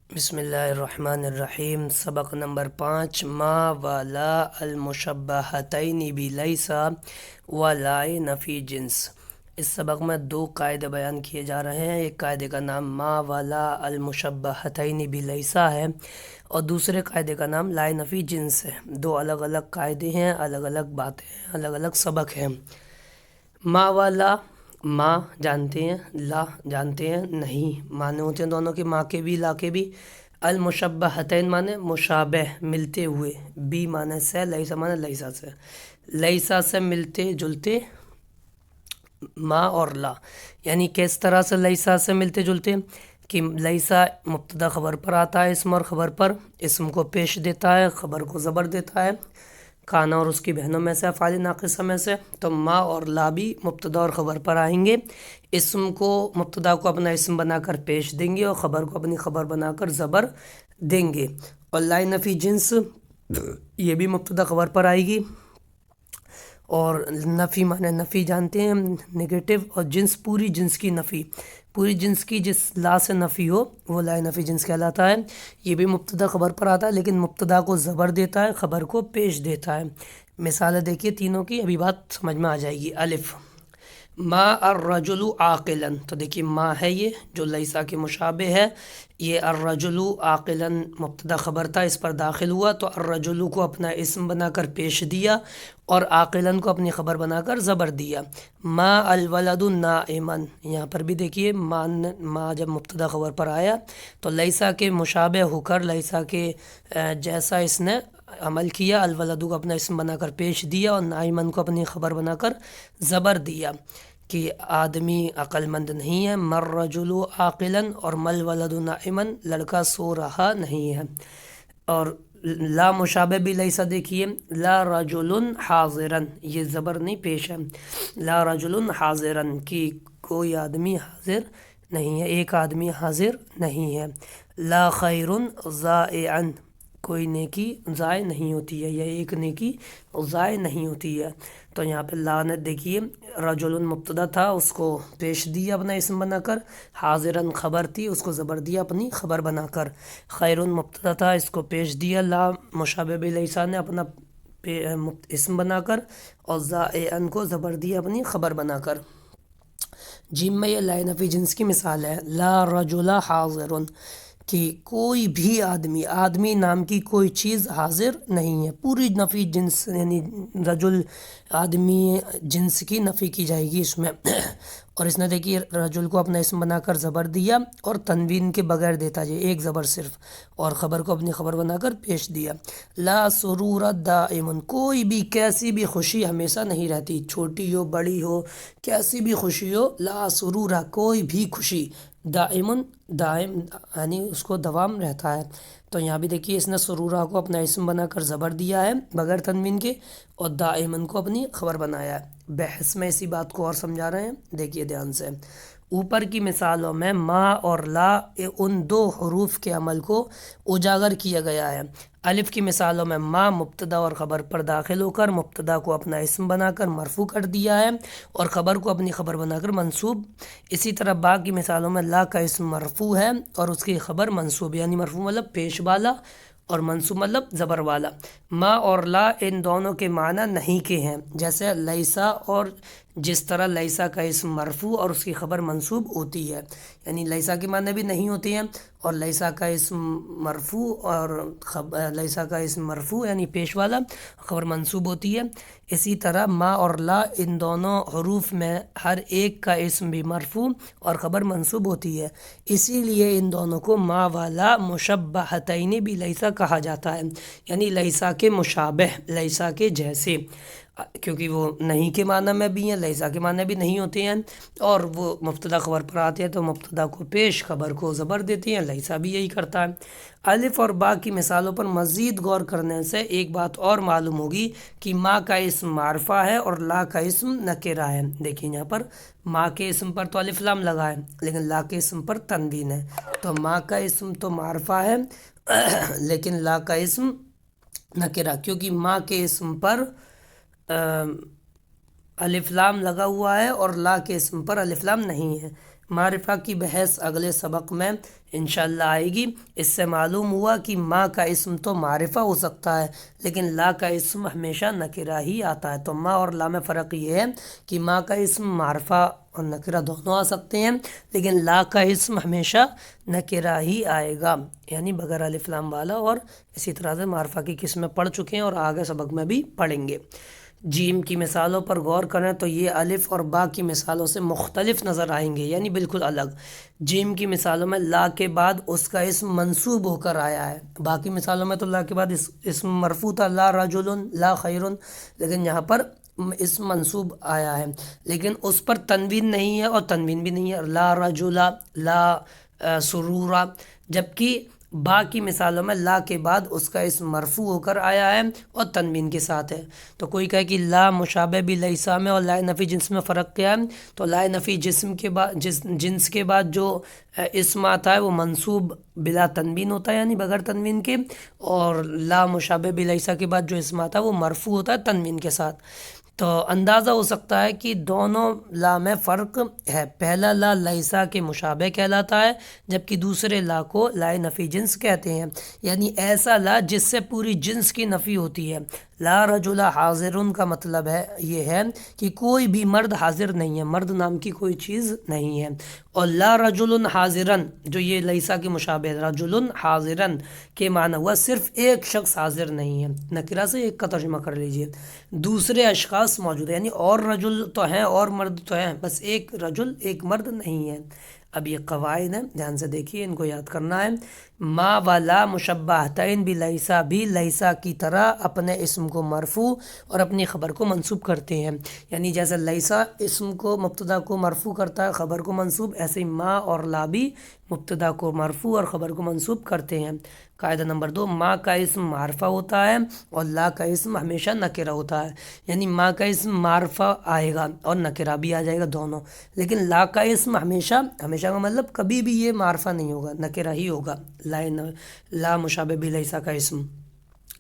بسم اللہ الرحمن الرحیم۔ سبق نمبر 5 ما والا المشبہتین بلیسا و لائے نفی جنس۔ اس سبق میں دو قاعدے بیان کیے جا رہے ہیں۔ ایک قاعدے کا نام ما والا المشبہتین بلیسا ہے اور دوسرے قاعدے کا نام لائے نفی جنس ہے۔ دو الگ الگ قاعدے ہیں، الگ الگ باتیں ہیں، الگ الگ سبق ہیں۔ ما والا، ما جانتے ہیں، لا جانتے ہیں نہیں، معنی ہوتے ہیں دونوں کے، ما کے بھی لا کے بھی۔ المشبہتین معنی مشابہ، ملتے ہوئے، بی معنی سے، لیسا معنی لیسا سے، لیسا سے ملتے جلتے ما اور لا۔ یعنی کس طرح سے لیسا سے ملتے جلتے کہ لیسا مبتدا خبر پر آتا ہے، اسم اور خبر پر، اسم کو پیش دیتا ہے، خبر کو زبر دیتا ہے، کانا اور اس کی بہنوں میں سے، افعال ناقصہ میں سے۔ تو ما اور لا بھی مبتدا اور خبر پر آئیں گے، اسم کو، مبتدا کو اپنا اسم بنا کر پیش دیں گے اور خبر کو اپنی خبر بنا کر زبر دیں گے۔ اور لائے نفی جنس، یہ بھی مبتدا خبر پر آئے گی، اور نفی معنی نفی جانتے ہیں، نگیٹو، اور جنس پوری جنس کی نفی، پوری جنس کی جس لا سے نفی ہو وہ لائے نفی جنس کہلاتا ہے۔ یہ بھی مبتدا خبر پر آتا ہے لیکن مبتدا کو زبر دیتا ہے، خبر کو پیش دیتا ہے۔ مثالیں دیکھیے تینوں کی، ابھی بات سمجھ میں آ جائے گی۔ الف، ما الرجل عاقلا، تو دیکھیے ما ہے یہ جو لیسا کے مشابہ ہے، یہ الرجل عاقلا مبتدا خبر تھا، اس پر داخل ہوا تو الرجل کو اپنا اسم بنا کر پیش دیا اور عاقلا کو اپنی خبر بنا کر زبر دیا۔ ما الولد نائما، یہاں پر بھی دیکھیے ما جب مبتدا خبر پر آیا تو لیسا کے مشابہ ہو کر، لیسا کے جیسا اس نے عمل کیا، الولد کو اپنا اسم بنا کر پیش دیا اور نائمن کو اپنی خبر بنا کر زبر دیا کہ آدمی عقل مند نہیں ہے، مر رجل عاقلا، اور مل ولد نائما، لڑکا سو رہا نہیں ہے۔ اور لا مشابہ بھی لیسا دیکھیے، لا رجل حاضرا، یہ زبر نہیں پیش ہے، لا رجل حاضرا کہ کوئی آدمی حاضر نہیں ہے، ایک آدمی حاضر نہیں ہے۔ لا خیر ضائعا، کوئی نیکی ضائع نہیں ہوتی ہے، یا ایک نیکی ضائع نہیں ہوتی ہے۔ تو یہاں پہ لا نے دیکھیے رجل مبتدا تھا، اس کو پیش دیا اپنا اسم بنا کر، حاضرن خبر تھی، اس کو زبر دیا اپنی خبر بنا کر، خیرن مبتدا تھا، اس کو پیش دیا لا مشابہ بلیسا نے اپنا اسم بنا کر، اور ضائعن کو زبر دیا اپنی خبر بنا کر۔ جیم میں یہ لائے نفی جنس کی مثال ہے، لا رجل حاضر، کہ کوئی بھی آدمی، آدمی نام کی کوئی چیز حاضر نہیں ہے، پوری نفی جنس، یعنی رجل آدمی جنس کی نفی کی جائے گی اس میں۔ اور اس نے دیکھیے رجل کو اپنا اسم بنا کر زبر دیا اور تنوین کے بغیر دیتا جائے، ایک زبر صرف، اور خبر کو اپنی خبر بنا کر پیش دیا۔ لا سرور دائم، کوئی بھی کیسی بھی خوشی ہمیشہ نہیں رہتی، چھوٹی ہو بڑی ہو، کیسی بھی خوشی ہو، لا سرور، کوئی بھی خوشی، دائم دائم یعنی اس کو دوام رہتا ہے۔ تو یہاں بھی دیکھیے اس نے سرورہ کو اپنا اسم بنا کر زبر دیا ہے بغیر تنوین کے، اور دائمن کو اپنی خبر بنایا ہے۔ بحث میں اسی بات کو اور سمجھا رہے ہیں، دیکھیے دھیان سے۔ اوپر کی مثالوں میں ما اور لا ان دو حروف کے عمل کو اجاگر کیا گیا ہے۔ الف کی مثالوں میں ما مبتدا اور خبر پر داخل ہو کر مبتدا کو اپنا اسم بنا کر مرفوع کر دیا ہے اور خبر کو اپنی خبر بنا کر منصوب۔ اسی طرح با کی مثالوں میں لا کا اسم مرفوع ہے اور اس کی خبر منصوب، یعنی مرفوع مطلب پیش والا اور منصوب مطلب زبر والا۔ ما اور لا ان دونوں کے معنی نہیں کے ہیں، جیسے لیسا، اور جس طرح لیسا کا اسم مرفوع اور اس کی خبر منصوب ہوتی ہے، یعنی لیسا کے معنی بھی نہیں ہوتے ہیں، اور لیسا کا اسم مرفوع اور لیسا کا اسم مرفوع یعنی پیش والا، خبر منصوب ہوتی ہے۔ اسی طرح ما اور لا ان دونوں حروف میں ہر ایک کا اسم بھی مرفوع اور خبر منصوب ہوتی ہے، اسی لیے ان دونوں کو ما والا مشبہتین بھی لیسا کہا جاتا ہے، یعنی لیسا کے مشابہ، لیسا کے جیسے، کیونکہ وہ نہیں کے معنی میں بھی ہیں، لیسا کے معنی بھی نہیں ہوتے ہیں، اور وہ مبتدا خبر پر آتے ہیں تو مبتدا کو پیش، خبر کو زبر دیتے ہیں، لیسا بھی یہی کرتا ہے۔ الف اور با کی مثالوں پر مزید غور کرنے سے ایک بات اور معلوم ہوگی کہ ما کا اسم معرفہ ہے اور لا کا اسم نکرہ ہے۔ دیکھیں یہاں پر ما کے اسم پر تو الف لام لگا ہے لیکن لا کے اسم پر تنوین ہے، تو ما کا اسم تو معرفہ ہے لیکن لا کا اسم نکرہ، کیونکہ ما کے اسم پر الف لام لگا ہوا ہے اور لا کے اسم پر الف لام نہیں ہے۔ معرفہ کی بحث اگلے سبق میں انشاءاللہ آئے گی۔ اس سے معلوم ہوا کہ ما کا اسم تو معرفہ ہو سکتا ہے لیکن لا کا اسم ہمیشہ نکرہ ہی آتا ہے۔ تو ما اور لا میں فرق یہ ہے کہ ما کا اسم معرفہ اور نکرہ دونوں آ سکتے ہیں لیکن لا کا اسم ہمیشہ نکرہ ہی آئے گا، یعنی بغیر الف لام والا۔ اور اسی طرح سے معرفہ کی قسمیں پڑھ چکے ہیں اور آگے سبق میں بھی پڑھیں گے۔ جیم کی مثالوں پر غور کریں تو یہ الف اور با کی مثالوں سے مختلف نظر آئیں گے، یعنی بالکل الگ۔ جیم کی مثالوں میں لا کے بعد اس کا اسم منصوب ہو کر آیا ہے، باقی مثالوں میں تو لا کے بعد اسم مرفوع تھا، لا رجل لا خیر، لیکن یہاں پر اسم منصوب آیا ہے لیکن اس پر تنوین نہیں ہے اور تنوین بھی نہیں ہے، لا رجلا لا سرورا۔ جبکہ با کی مثالوں میں لا کے بعد اس کا اسم مرفوع ہو کر آیا ہے اور تنوین کے ساتھ ہے۔ تو کوئی کہے کہ لا مشابہ بھی لیسا میں اور لا نفی جنس میں فرق کیا ہے؟ تو لا نفی جسم کے بعد جنس کے بعد جو اسم آتا ہے وہ منصوب بلا تنوین ہوتا ہے، یعنی بغیر تنوین کے، اور لا مشابہ بھی لیسا کے بعد جو اسم آتا ہے وہ مرفوع ہوتا ہے تنوین کے ساتھ۔ تو اندازہ ہو سکتا ہے کہ دونوں لا میں فرق ہے۔ پہلا لا لیسا کے مشابہ کہلاتا ہے جبکہ دوسرے لا کو لا نفی جنس کہتے ہیں، یعنی ایسا لا جس سے پوری جنس کی نفی ہوتی ہے۔ لا رجل حاضرن کا مطلب ہے یہ ہے کہ کوئی بھی مرد حاضر نہیں ہے، مرد نام کی کوئی چیز نہیں ہے۔ اور لا رجل حاضرن جو یہ لیسا کے مشابہ رجل حاضرن کے معنی ہوا صرف ایک شخص حاضر نہیں ہے، نکرہ سے ایک کا ترجمہ کر لیجئے، دوسرے اشخاص موجود ہیں، یعنی اور رجل تو ہیں اور مرد تو ہیں، بس ایک رجل ایک مرد نہیں ہے۔ اب یہ قواعد ہیں، دھیان سے دیکھیے، ان کو یاد کرنا ہے۔ ما و لا مشبہتین بھی لیسا کی طرح اپنے اسم کو مرفوع اور اپنی خبر کو منصوب کرتے ہیں، یعنی جیسے لیسا اسم کو مبتدا کو مرفوع کرتا ہے، خبر کو منصوب، ایسے ہی ما اور لا بھی مبتدا کو مرفوع اور خبر کو منصوب کرتے ہیں۔ قاعدہ نمبر 2، ما کا اسم معرفہ ہوتا ہے اور لا کا اسم ہمیشہ نکرہ ہوتا ہے، یعنی ما کا اسم معرفہ آئے گا اور نکرہ بھی آ جائے گا دونوں، لیکن لا کا اسم ہمیشہ کا مطلب کبھی بھی یہ معرفہ نہیں ہوگا، نکرہ ہی ہوگا، لا مشابہ بھی لیسا کا اسم۔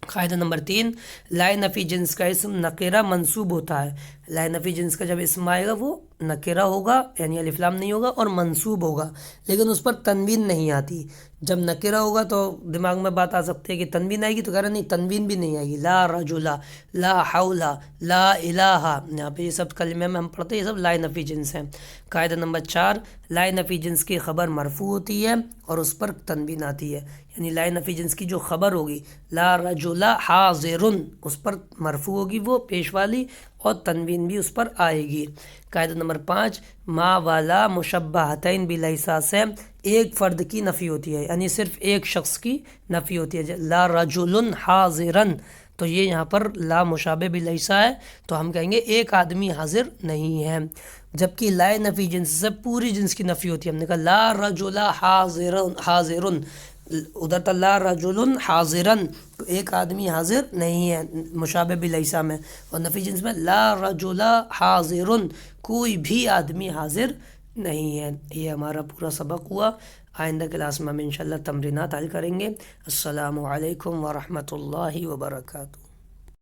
قاعدہ نمبر 3، لا نفی جنس کا اسم نکرہ منصوب ہوتا ہے۔ لا نفی جنس کا جب اسم آئے گا وہ نکرہ ہوگا، یعنی الف لام نہیں ہوگا، اور منصوب ہوگا لیکن اس پر تنوین نہیں آتی۔ جب نکرہ ہوگا تو دماغ میں بات آ سکتی ہے کہ تنوین آئے گی، تو کہہ رہا نہیں، تنوین بھی نہیں آئے گی۔ لا رجلا لا حول لا الہ، یہاں پہ یہ سب کلمے میں ہم پڑھتے ہیں، یہ سب لا نفی جنس ہیں۔ قاعدہ نمبر 4، لا نفی جنس کی خبر مرفوع ہوتی ہے اور اس پر تنوین آتی ہے، یعنی لا نفی جنس کی جو خبر ہوگی لا رجل حاضر، اس پر مرفوع ہوگی وہ پیش والی اور تنوین بھی اس پر آئے گی۔ قاعدہ نمبر 5، ما والا مشبہتین بلیسا سے ایک فرد کی نفی ہوتی ہے، یعنی صرف ایک شخص کی نفی ہوتی ہے۔ لا رجل حاضرن، تو یہ یہاں پر لا مشابہ بلیسا ہے تو ہم کہیں گے ایک آدمی حاضر نہیں ہے، جبکہ لا نفی جنس سے پوری جنس کی نفی ہوتی ہے۔ ہم نے کہا لا رجل حاضرن، ادھر تا لا رجل حاضرن، تو ایک آدمی حاضر نہیں ہے مشابہ بلیسا میں، اور نفی جنس میں لا رجل حاضرن، کوئی بھی آدمی حاضر نہیں ہے۔ یہ ہمارا پورا سبق ہوا۔ آئندہ کلاس میں ہم انشاءاللہ تمرینات حل کریں گے۔ السلام علیکم ورحمۃ اللہ وبرکاتہ۔